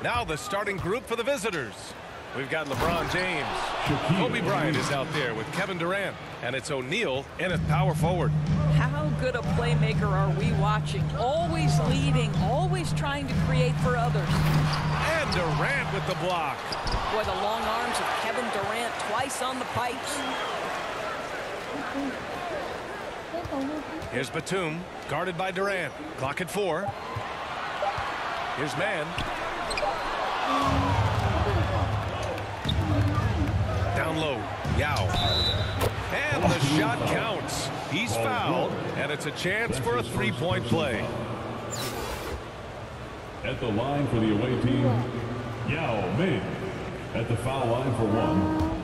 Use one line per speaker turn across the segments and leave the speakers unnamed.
Now the starting group for the visitors. We've got LeBron James. Kobe Bryant is out there with Kevin Durant. And it's O'Neal in at power forward.
How good a playmaker are we watching? Always leading, always trying to create for others.
And Durant with the block.
Boy, the long arms of Kevin Durant twice on the pipes.
Here's Batum, guarded by Durant. Clock at 4. Here's Mann. Down low, Yao. And the shot counts. He's fouled, and it's a chance for a three-point play.
At the line for the away team, Yao Ming. At the foul line for 1.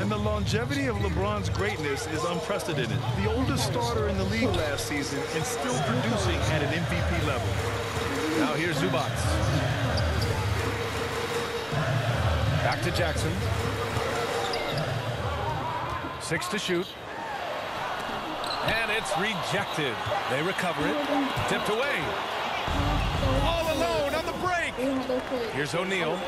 And the longevity of LeBron's greatness is unprecedented. The oldest starter in the league last season and still producing at an MVP level.
Now here's Zubac. Back to Jackson. 6 to shoot. And it's rejected. They recover it. Tipped away. All alone on the break. Here's O'Neal.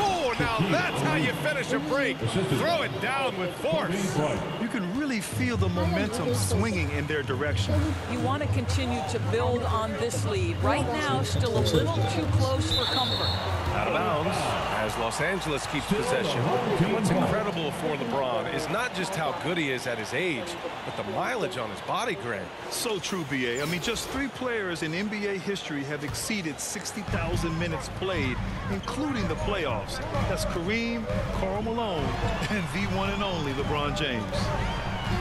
Oh, now that's how you finish a break. Throw it down with force.
You can really feel the momentum swinging in their direction.
You want to continue to build on this lead. Right now, still a little too close for comfort.
Out of bounds as Los Angeles keeps possession. And what's incredible for LeBron is not just how good he is at his age, but the mileage on his body, Grant.
So true, B.A. I mean, just 3 players in NBA history have exceeded 60,000 minutes played, including the playoffs. That's Kareem, Karl Malone, and the one and only LeBron James.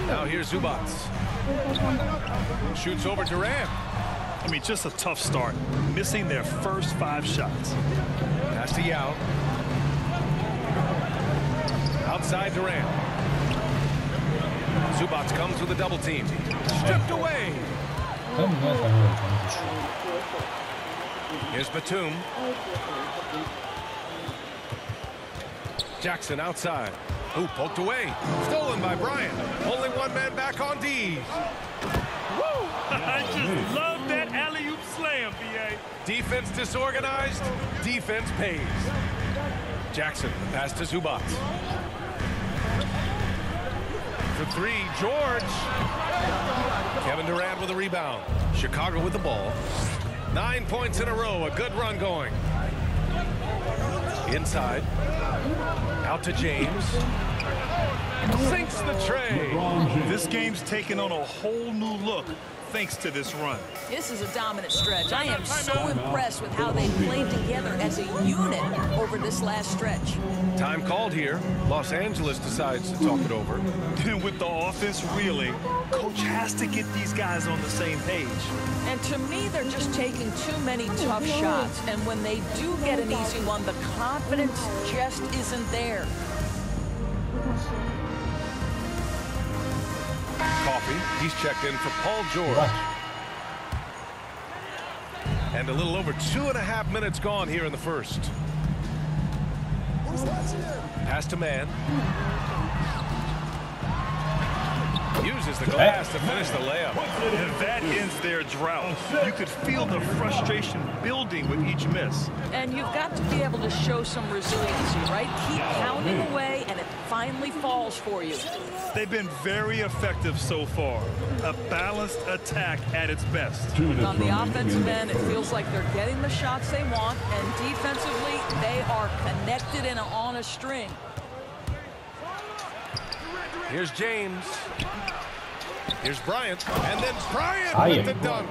Now here's Zubac. Shoots over Durant.
I mean, just a tough start, missing their first 5 shots.
Pass to Yao. Outside Durant. Zubac comes with a double team. Stripped away. Here's Batum. Jackson outside. Ooh, poked away. Stolen by Bryant. Only one man back on D.
Woo! I just love that alley-oop slam, B.A.
Defense disorganized. Defense pays. Jackson, the pass to Zubac. For 3, George. Kevin Durant with a rebound. Chicago with the ball. 9 points in a row. A good run going. Inside. Out to James. Sinks the tray.
This game's taken on a whole new look thanks to this run.
This is a dominant stretch. I am so impressed with how they played together as a unit over this last stretch.
Time called here. Los Angeles decides to talk it over.
And with the offense reeling, coach has to get these guys on the same page.
And to me, they're just taking too many tough shots. And when they do get an easy one, the confidence just isn't there.
Coffee, he's checked in for Paul George. And a little over 2.5 minutes gone here in the first. Pass to Mann. Uses the glass to finish the layup.
And that ends their drought. You could feel the frustration building with each miss.
And you've got to be able to show some resiliency, right? Keep pounding away, and it finally falls for you.
They've been very effective so far. A balanced attack at its best.
On the offensive end, it feels like they're getting the shots they want, and defensively, they are connected and on a string.
Here's James. Here's Bryant. And then Bryant with the dunk.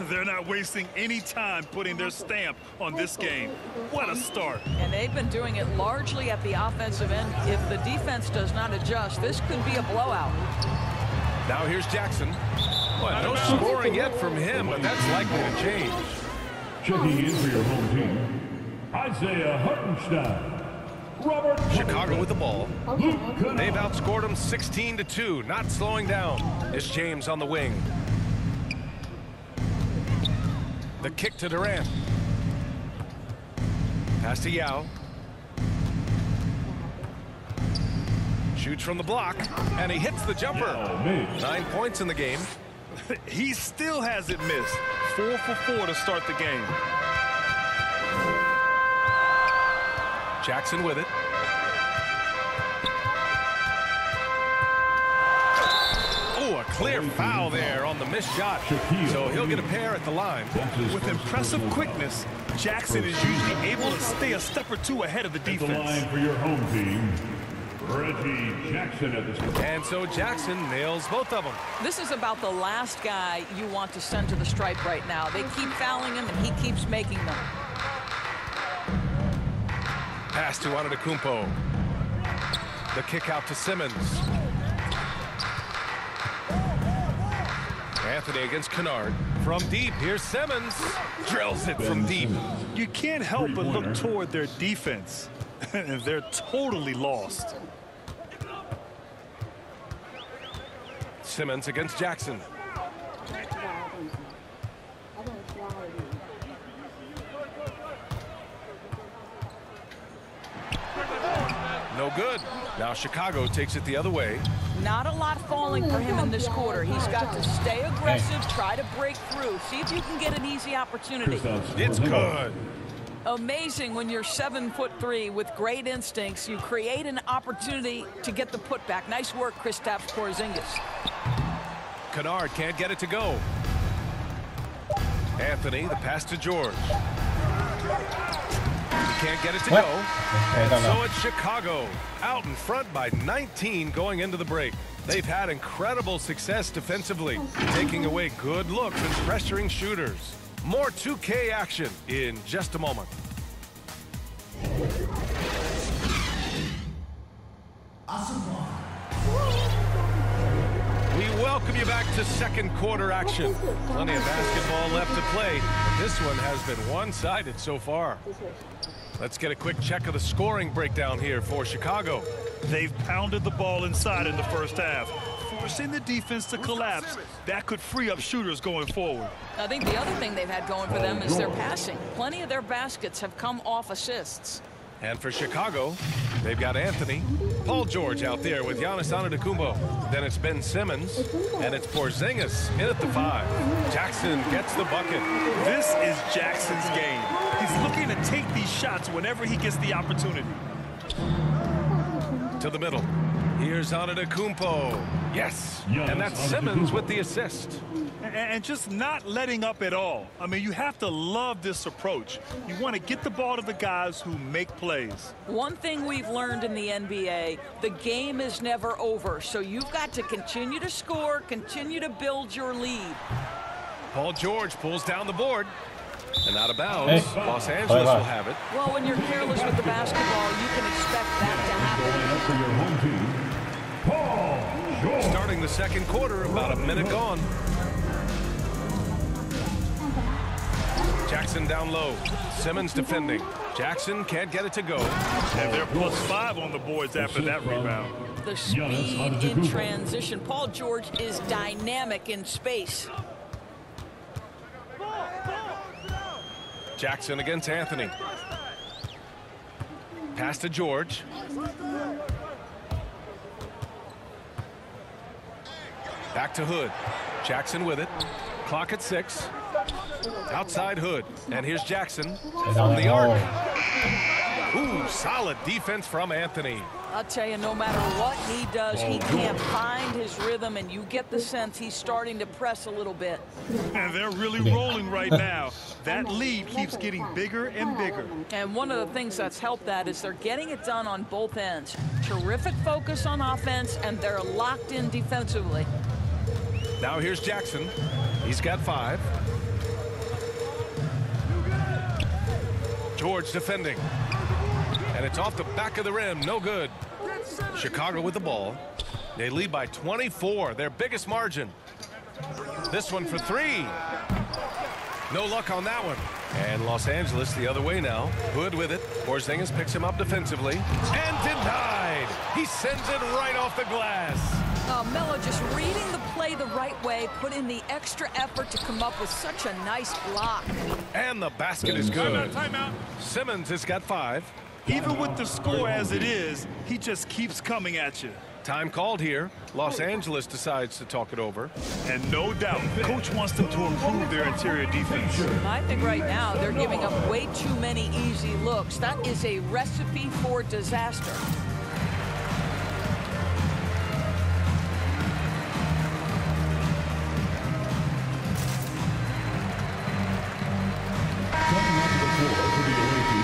They're not wasting any time putting their stamp on this game. What a start.
And they've been doing it largely at the offensive end. If the defense does not adjust, this could be a blowout.
Now here's Jackson. Well, no scoring yet from him, but that's likely to change.
Checking in for your home team, Isaiah Hartenstein. Robert
Chicago with the ball. They've outscored them 16-2, not slowing down. It's James on the wing. The kick to Durant. Pass to Yao. Shoots from the block, and he hits the jumper. 9 points in the game.
He still hasn't missed. 4 for 4 to start the game.
Jackson with it. Oh, a clear foul there on the missed shot. So he'll get a pair at the line.
With impressive quickness, Jackson is usually able to stay a step or two ahead of the defense.
The line for your home team, Reggie Jackson at the stripe.
And so Jackson nails both of them.
This is about the last guy you want to send to the stripe right now. They keep fouling him, and he keeps making them.
Pass to Antetokounmpo. The kick out to Simmons. Anthony against Kennard. From deep, here's Simmons. Drills it from deep.
You can't help but look toward their defense. And they're totally lost.
Simmons against Jackson. No good. Now Chicago takes it the other way.
Not a lot falling for him in this quarter. He's got to stay aggressive, try to break through, see if you can get an easy opportunity.
It's good.
Amazing when you're 7'3" with great instincts. You create an opportunity to get the putback. Nice work, Kristaps Porzingis.
Kennard can't get it to go. Anthony, the pass to George. He can't get it to go. And so it's Chicago out in front by 19 going into the break. They've had incredible success defensively, taking away good looks and pressuring shooters. More 2K action in just a moment. We welcome you back to second quarter action. Plenty of basketball left to play. This one has been one-sided so far. Let's get a quick check of the scoring breakdown here for Chicago.
They've pounded the ball inside in the first half, forcing the defense to collapse. That could free up shooters going forward.
I think the other thing they've had going for them is their passing. Plenty of their baskets have come off assists.
And for Chicago, they've got Anthony, Paul George out there with Giannis Antetokounmpo. Then it's Ben Simmons, and it's Porzingis in at the 5. Jackson gets the bucket.
This is Jackson's game. He's looking to take these shots whenever he gets the opportunity.
To the middle. Here's Antetokounmpo. Yes, and that's Simmons with the assist.
And just not letting up at all. I mean, you have to love this approach. You want to get the ball to the guys who make plays.
One thing we've learned in the NBA, the game is never over. So you've got to continue to score, continue to build your lead.
Paul George pulls down the board. And out of bounds, Los Angeles will have it.
Well, when you're careless with the basketball, you can expect that to happen.
Starting the second quarter, about a minute gone. Jackson down low. Simmons defending. Jackson can't get it to go.
And they're +5 on the boards after that rebound.
The speed in transition. Paul George is dynamic in space.
Jackson against Anthony. Pass to George. Back to Hood. Jackson with it. Clock at 6. Outside Hood. And here's Jackson from the arc. Ooh, solid defense from Anthony.
I'll tell you, no matter what he does, he can't find his rhythm, and you get the sense he's starting to press a little bit.
And they're really rolling right now. That lead keeps getting bigger and bigger.
And one of the things that's helped that is they're getting it done on both ends. Terrific focus on offense, and they're locked in defensively.
Now here's Jackson. He's got 5. George defending. And it's off the back of the rim. No good. Chicago with the ball. They lead by 24, their biggest margin. This one for 3. No luck on that one. And Los Angeles the other way now. Hood with it. Porzingis picks him up defensively. And denied. He sends it right off the glass.
Melo just reading the play the right way, put in the extra effort to come up with such a nice block.
And the basket is good. Timeout. Simmons has got 5.
Even with the score as it is, he just keeps coming at you.
Time called here. Los Angeles decides to talk it over.
And no doubt, coach wants them to improve their interior defense.
I think right now they're giving up way too many easy looks. That is a recipe for disaster.
Coming onto the floor for the away team.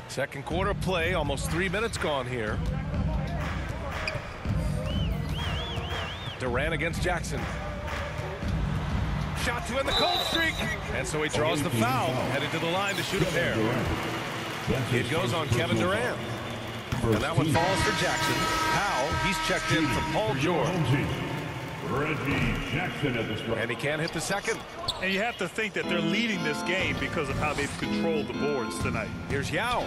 Second quarter play, almost 3 minutes gone here. Durant against Jackson. Shot to end the cold streak. And so he draws the foul, headed to the line to shoot a pair. It goes on Kevin Durant. And that one falls for Jackson. Powell, he's checked in from Paul George.
Reggie Jackson at the strike.
And he can't hit the second.
And you have to think that they're leading this game because of how they've controlled the boards tonight.
Here's Yao.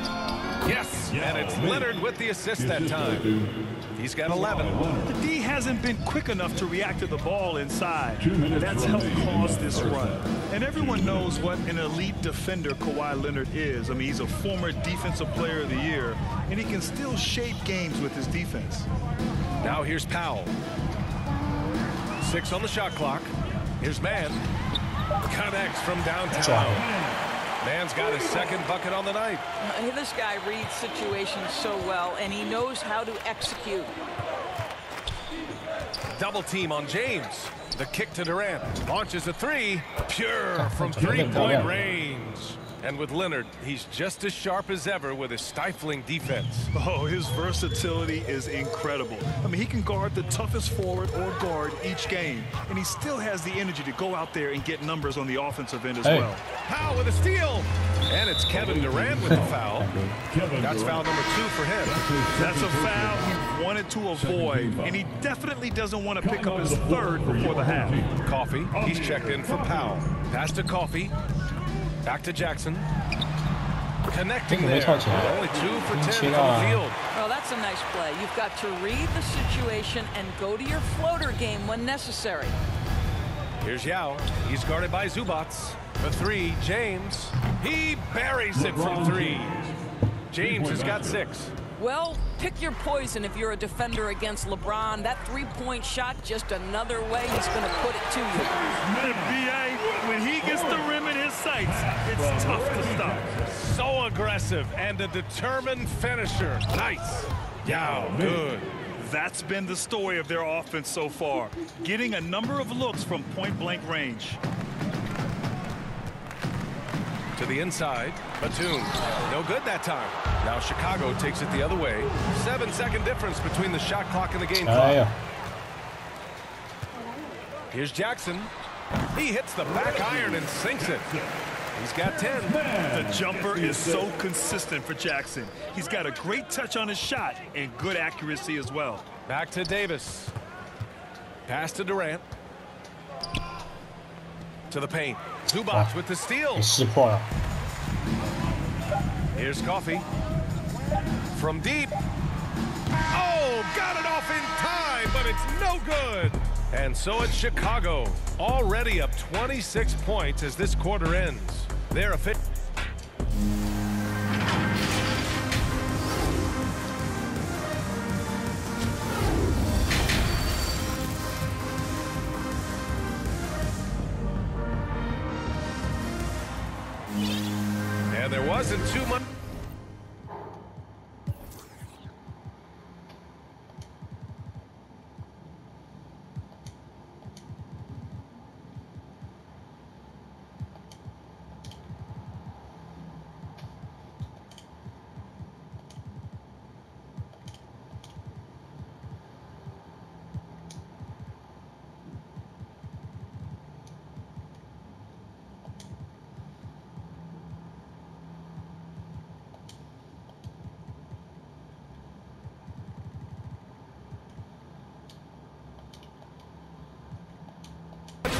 Yes, and it's Leonard with the assist that time. He's got 11.
The D hasn't been quick enough to react to the ball inside.
2 minutes
That's helped
remaining
cause
in the
this
first
run.
half.
And everyone knows what an elite defender Kawhi Leonard is. I mean, he's a former Defensive Player of the Year, and he can still shape games with his defense.
Now here's Powell. 6 on the shot clock. Here's Mann. Connects from downtown. Mann's got his second bucket on the night.
This guy reads situations so well, and he knows how to execute.
Double team on James. The kick to Durant. Launches a three. Pure from three-point range. And with Leonard, he's just as sharp as ever with his stifling defense.
Oh, his versatility is incredible. I mean, he can guard the toughest forward or guard each game, and he still has the energy to go out there and get numbers on the offensive end as well.
Powell with a steal. And it's Kevin Durant with the foul. That's foul number 2 for him.
That's a foul he wanted to avoid, and he definitely doesn't want to pick up his third before the half.
Coffee, he's checked in for Powell. Pass to Coffee. Back to Jackson. Connecting there. Only 2 for 10 from the field.
Well, that's a nice play. You've got to read the situation and go to your floater game when necessary.
Here's Yao. He's guarded by Zubac. The 3, James. He buries it from 3. James has got 6.
Well, pick your poison if you're a defender against LeBron. That three-point shot, just another way he's going to put it to you.
B.A., when he gets the rim in his sights, it's tough to stop.
So aggressive and a determined finisher. Nice. Yao, good.
That's been the story of their offense so far, getting a number of looks from point-blank range.
To the inside, Batum. No good that time. Now Chicago takes it the other way. 7-second difference between the shot clock and the game clock. Here's Jackson. He hits the back iron and sinks it. He's got 10.
The jumper is so consistent for Jackson. He's got a great touch on his shot and good accuracy as well.
Back to Davis. Pass to Durant. To the paint. Zubac with the steal. Here's Coffee. From deep. Oh, got it off in time, but it's no good. And so it's Chicago, already up 26 points as this quarter ends. They're a fit. And there wasn't too much.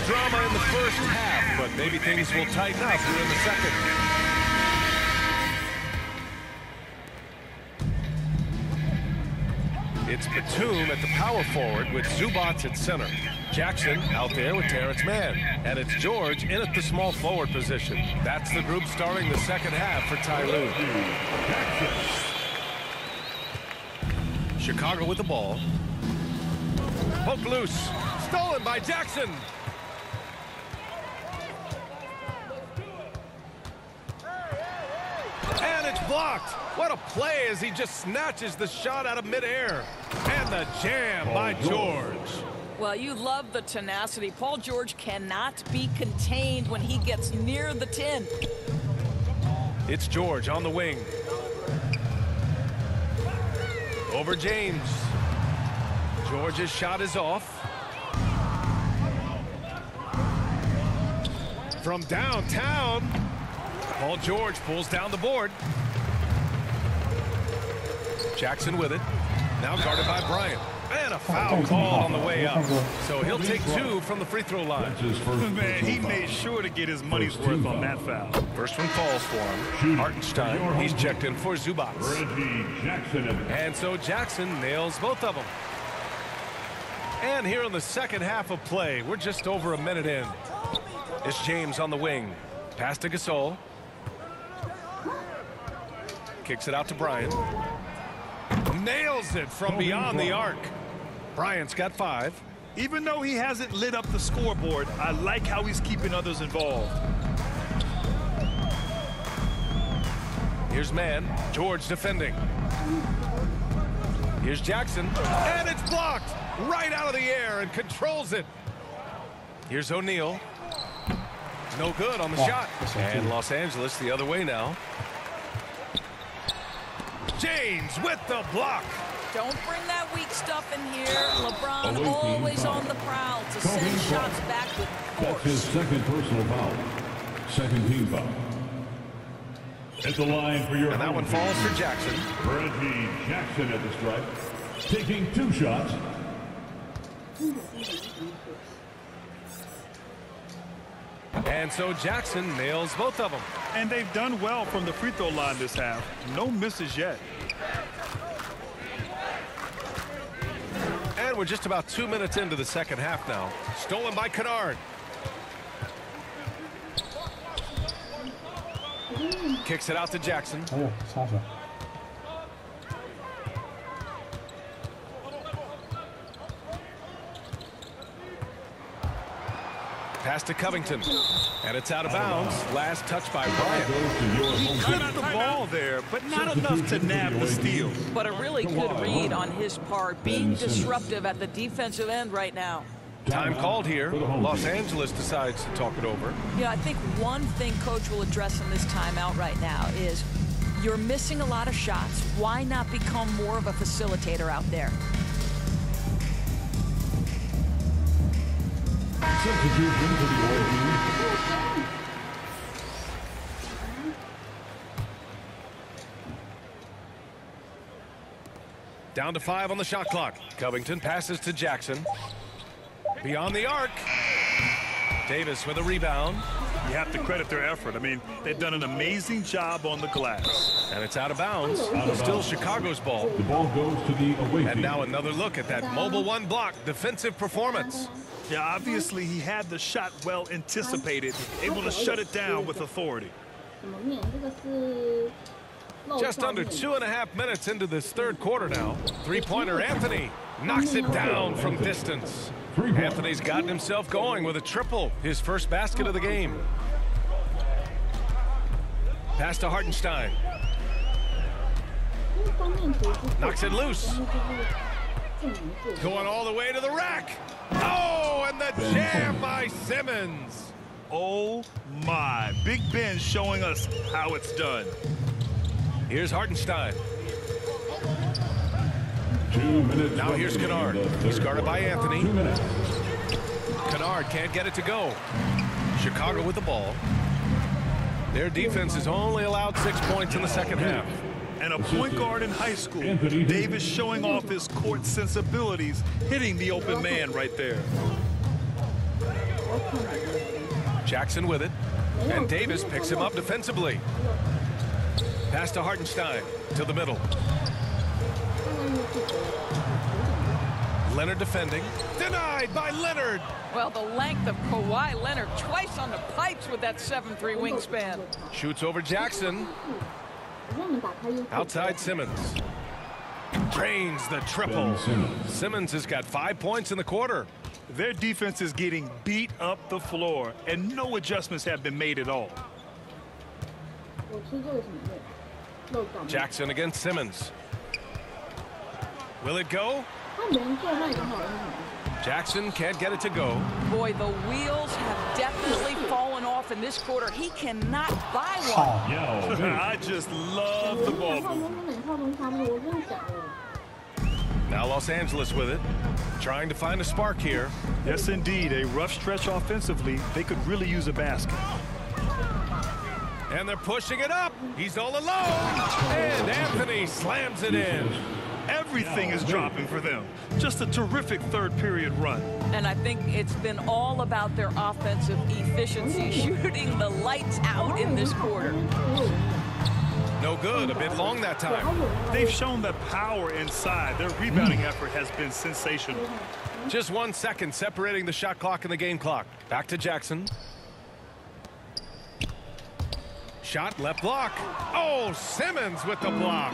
Drama in the first half, but maybe things will tighten up here in the second. It's Batum at the power forward with Zubac at center. Jackson out there with Terrence Mann. And it's George in at the small forward position. That's the group starting the second half for Ty Lue. Chicago with the ball. Poked loose. Stolen by Jackson. And it's blocked. What a play as he just snatches the shot out of midair. And the jam by George.
Well, you love the tenacity. Paul George cannot be contained when he gets near the tin.
It's George on the wing. Over James. George's shot is off. From downtown, Paul George pulls down the board. Jackson with it. Now guarded by Bryant. And a foul call on the way up. So he'll take 2 from the free throw line.
Man, he made sure to get his money's worth on that foul.
First one falls for him. Hartenstein, he's checked in for Zubac. And so Jackson nails both of them. And here in the second half of play, we're just over a minute in. It's James on the wing. Pass to Gasol. Kicks it out to Bryant. Nails it from beyond the arc. Bryant's got 5.
Even though he hasn't lit up the scoreboard, I like how he's keeping others involved.
Here's Mann. George defending. Here's Jackson. And it's blocked right out of the air and controls it. Here's O'Neal. No good on the shot. And Los Angeles the other way now. James with the block.
Don't bring that weak stuff in here. LeBron always on the prowl to send shots back with force.
That's his second personal foul. Second team foul. At the line for your
and that one falls for Jackson.
Reggie Jackson at the stripe, taking 2 shots.
And so Jackson nails both of them.
And they've done well from the free throw line this half. No misses yet.
And we're just about 2 minutes into the second half now. Stolen by Kennard. Kicks it out to Jackson. Pass to Covington. And it's out of bounds. Last touch by Bryant.
He clipped the ball there, but not enough to nab the steal.
But a really good read on his part, being disruptive at the defensive end right now.
Time called here. Los Angeles decides to talk it over.
Yeah, I think one thing Coach will address in this timeout right now is you're missing a lot of shots. Why not become more of a facilitator out there?
Substitution for the away team.
Down to 5 on the shot clock. Covington passes to Jackson. Beyond the arc. Davis with a rebound.
You have to credit their effort. I mean, they've done an amazing job on the glass.
And it's out of bounds. Still Chicago's ball.
The ball goes to the away team.
And now another look at that mobile 1 block defensive performance.
Yeah, obviously he had the shot well anticipated, able to shut it down with authority.
Just under 2.5 minutes into this third quarter now. Three-pointer Anthony knocks it down from distance. Anthony's gotten himself going with a triple, his first basket of the game. Pass to Hartenstein. Knocks it loose. Going all the way to the rack. Oh, and the jam by Simmons.
Oh my, Big Ben showing us how it's done.
Here's Hartenstein.
2 minutes.
Now here's Kennard. He's guarded by Anthony.
2 minutes.
Kennard can't get it to go. Chicago with the ball. Their defense has only allowed 6 points in the second half.
And a point guard in high school, Davis showing off his court sensibilities, hitting the open man right there.
Jackson with it. And Davis picks him up defensively. Pass to Hartenstein to the middle. Leonard defending. Denied by Leonard.
Well, the length of Kawhi Leonard twice on the pipes with that 7'3" wingspan.
Shoots over Jackson. Outside Simmons. Drains the triple. Simmons has got 5 points in the quarter.
Their defense is getting beat up the floor, and no adjustments have been made at all.
Jackson against Simmons. Will it go? Jackson can't get it to go.
Boy, the wheels have definitely fallen off in this quarter. He cannot buy one.
I just love the ball movement.
Now Los Angeles with it. Trying to find a spark here.
Yes, indeed. A rough stretch offensively. They could really use a basket.
And they're pushing it up. He's all alone. And Anthony slams it in.
Everything is dropping for them. Just a terrific third period run.
And I think it's been all about their offensive efficiency, shooting the lights out in this quarter.
No good. A bit long that time.
They've shown the power inside. Their rebounding effort has been sensational.
Just 1 second separating the shot clock and the game clock. Back to Jackson. Shot left block. Oh, Simmons with the block.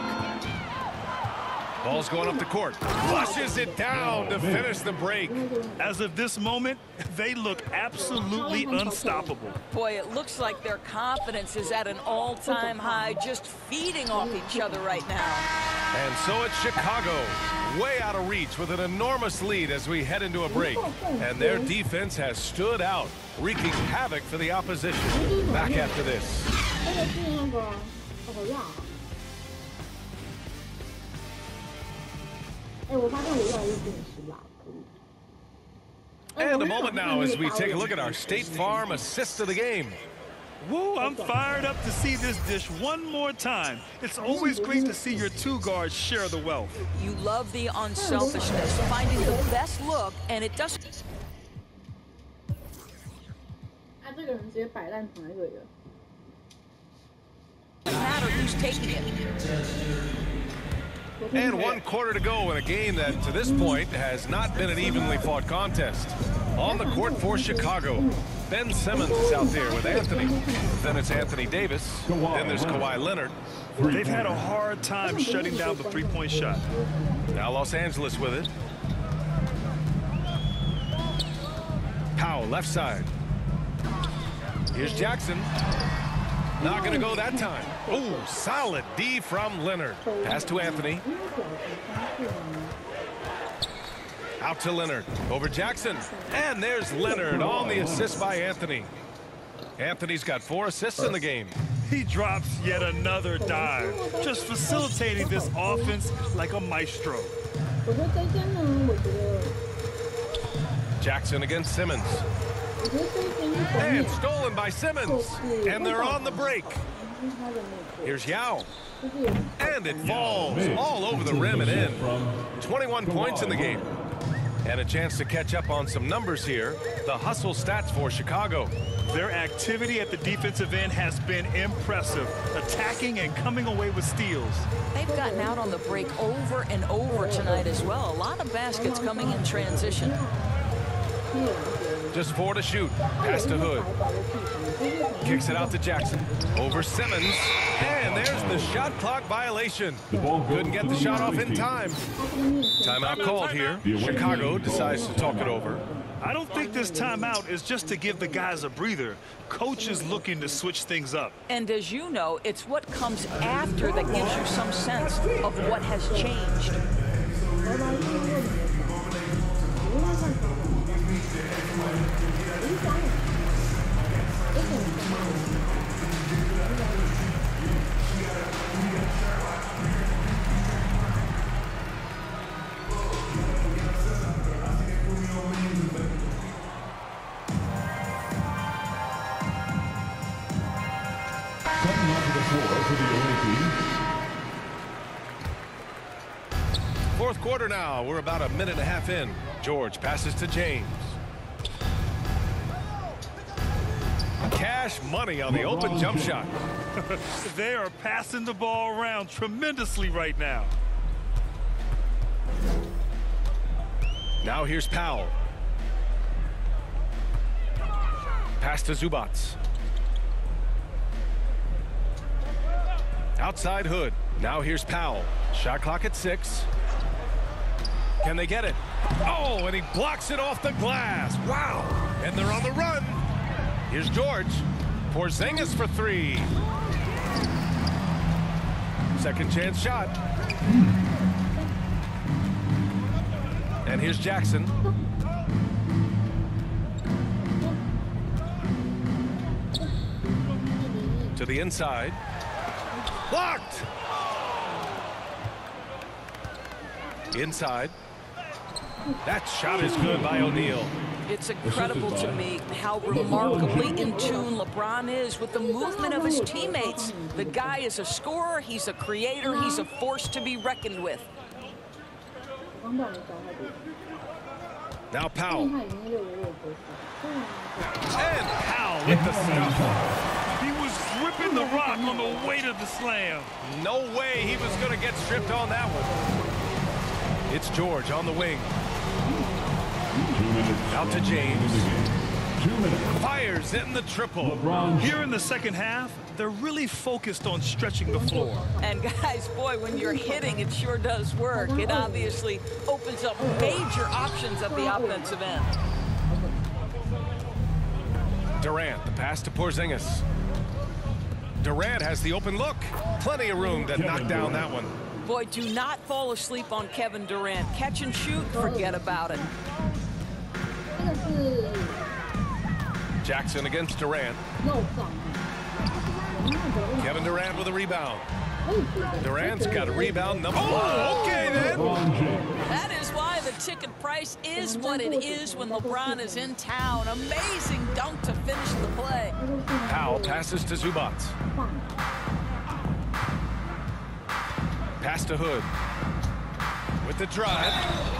Ball's going up the court. Flushes it down to finish the break.
As of this moment, they look absolutely unstoppable.
Boy, it looks like their confidence is at an all-time high, just feeding off each other right now.
And so it's Chicago, way out of reach with an enormous lead as we head into a break. And their defense has stood out, wreaking havoc for the opposition. Back after this. And a moment now as we take a look at our State Farm assist of the game.
Woo, I'm fired up to see this dish one more time. It's always great to see your two guards share the wealth.
You love the unselfishness, finding the best look, and it doesn't matter who's taking it.
And 1 quarter to go in a game that, to this point, has not been an evenly fought contest. On the court for Chicago, Ben Simmons is out there with Anthony. Then it's Anthony Davis. Then there's Kawhi Leonard.
They've had a hard time shutting down the three-point shot.
Now Los Angeles with it. Powell, left side. Here's Jackson. Not going to go that time. Oh, solid D from Leonard. Pass to Anthony. Out to Leonard. Over Jackson. And there's Leonard on the assist by Anthony. Anthony's got 4 assists in the game.
He drops yet another dive, just facilitating this offense like a maestro.
Jackson against Simmons. And stolen by Simmons. And they're on the break. Here's Yao. And it falls all over the rim and in. 21 points in the game. And a chance to catch up on some numbers here. The hustle stats for Chicago.
Their activity at the defensive end has been impressive, attacking and coming away with steals.
They've gotten out on the break over and over tonight as well. A lot of baskets coming in transition.
Just 4 to shoot. Pass to Hood. Kicks it out to Jackson. Over Simmons. And there's the shot clock violation. Couldn't get the shot off in time. Timeout called here. Chicago decides to talk it over.
I don't think this timeout is just to give the guys a breather. Coach is looking to switch things up.
And as you know, it's what comes after that gives you some sense of what has changed.
Fourth quarter now. We're about a minute and a half in. George passes to James. Cash money on the open jump shot.
They are passing the ball around tremendously right now.
Now here's Powell. Pass to Zubac. Outside Hood. Now here's Powell. Shot clock at 6. Can they get it? Oh, and he blocks it off the glass. Wow. And they're on the run. Here's George. Porzingis for 3. Second chance shot. And here's Jackson. To the inside. Blocked. Inside. That shot is good by O'Neal.
It's incredible to me how remarkably in tune LeBron is with the movement of his teammates. The guy is a scorer, he's a creator, he's a force to be reckoned with.
Now Powell. And Powell with the stuff.
He was gripping the rock on the weight of the slam.
No way he was going to get stripped on that one. It's George on the wing. Out to James.
2 minutes.
Fires in the triple.
Here in the second half, they're really focused on stretching the floor.
And guys, boy, when you're hitting, it sure does work. It obviously opens up major options at the offensive end.
Durant, the pass to Porzingis. Durant has the open look. Plenty of room to knock down that one.
Boy, do not fall asleep on Kevin Durant. Catch and shoot, forget about it.
Jackson against Durant. Kevin Durant with a rebound. Durant's got a rebound. Oh, okay then.
That is why the ticket price is what it is when LeBron is in town. Amazing dunk to finish the play.
Powell passes to Zubac. Pass to Hood. With the drive.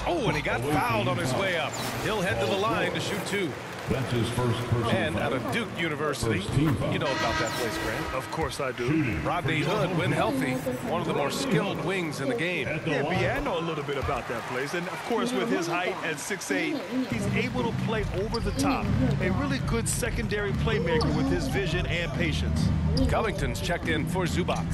Oh, and he got fouled on his way up. He'll head to the line to shoot 2.
That's his first personal
And
foul.
out of Duke University. You know about that place, Grant.
Of course I do.
Rodney Hood, when healthy, one of the more skilled wings in the game.
Yeah, B, I know a little bit about that place. And, of course, with his height at 6'8", he's able to play over the top. A really good secondary playmaker with his vision and patience.
Covington's checked in for Zubac.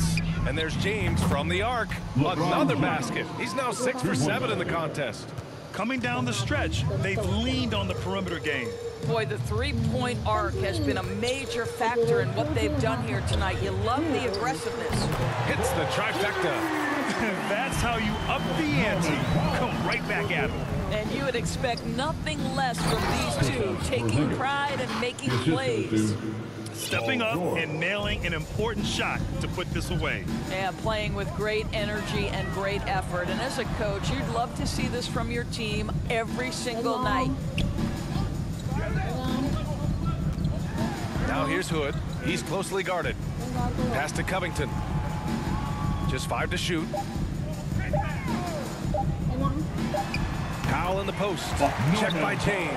And there's James from the arc. Another basket. He's now 6 for 7 in the contest.
Coming down the stretch, they've leaned on the perimeter game.
Boy, the three-point arc has been a major factor in what they've done here tonight. You love the aggressiveness.
Hits the trifecta.
That's how you up the ante. Come right back at him.
And you would expect nothing less from these two, taking pride and making plays.
Stepping up and nailing an important shot to put this away.
And playing with great energy and great effort. And as a coach, you'd love to see this from your team every single night.
Now here's Hood. He's closely guarded. Pass to Covington. Just 5 to shoot. Powell in the post. Checked by James.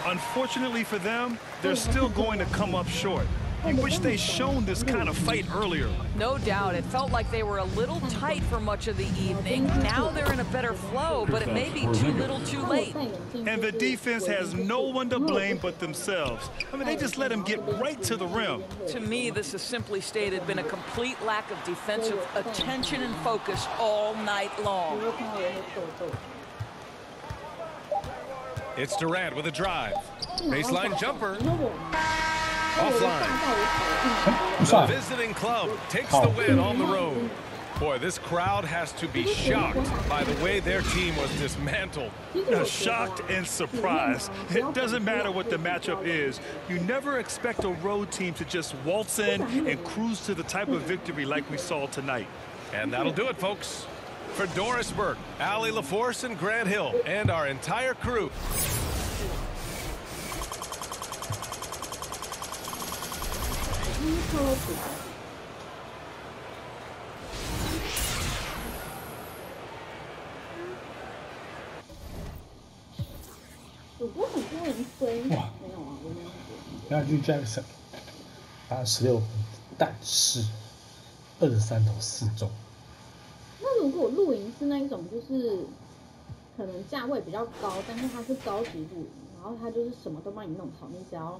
Unfortunately for them, they're still going to come up short. You wish they'd shown this kind of fight earlier.
No doubt. It felt like they were a little tight for much of the evening. Now they're in a better flow, but it may be too little too late.
And the defense has no one to blame but themselves. I mean, they just let him get right to the rim.
To me, this has simply stated been a complete lack of defensive attention and focus all night long.
It's Durant with a drive. Baseline jumper. Offline. The visiting club takes the win on the road. Boy, this crowd has to be shocked by the way their team was dismantled.
Shocked and surprised. It doesn't matter what the matchup is. You never expect a road team to just waltz in and cruise to the type of victory like we saw tonight.
And that'll do it, folks. For Doris Burke, Allie LaForce, and Grant Hill, and our entire crew.
哇，那就 Jackson 打16分，但是23投4中。
那如果露营是那一种，就是可能价位比较高，但是它是高级露营，然后它就是什么都帮你弄好，你只要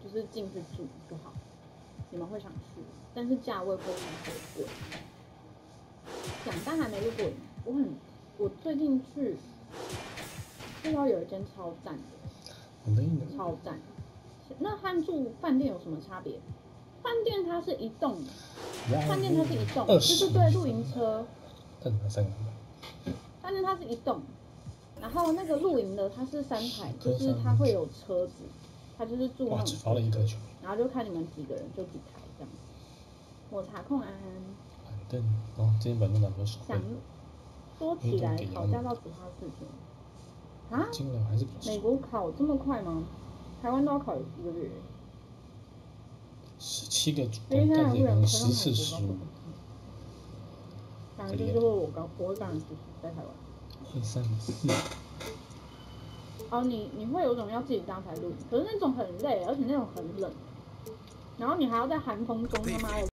就是进去住就好。你们会想去，但是价位会很贵。讲但还没录过瘾，我最近去，这边有一间超赞的，超赞。那和住饭店有什么差别？饭店它是一栋，就是对露营车。饭店它是一栋，然后那个露营的它是3台，就是它会有车子，它就是住那种，然后就看你们几个人就几台这样。我查控安。
板凳，哦，今天板凳拿多少？
想说起来，考驾照只花4天。啊？美国考这么快吗？台湾都要考1个月。
17个主动，但是可能14、15。
反正就是我会刚去在台湾。
2、3、4。
哦，你会有种要自己搭台露营，可是那种很累，而且那种很冷，然后你还要在寒风中他妈的。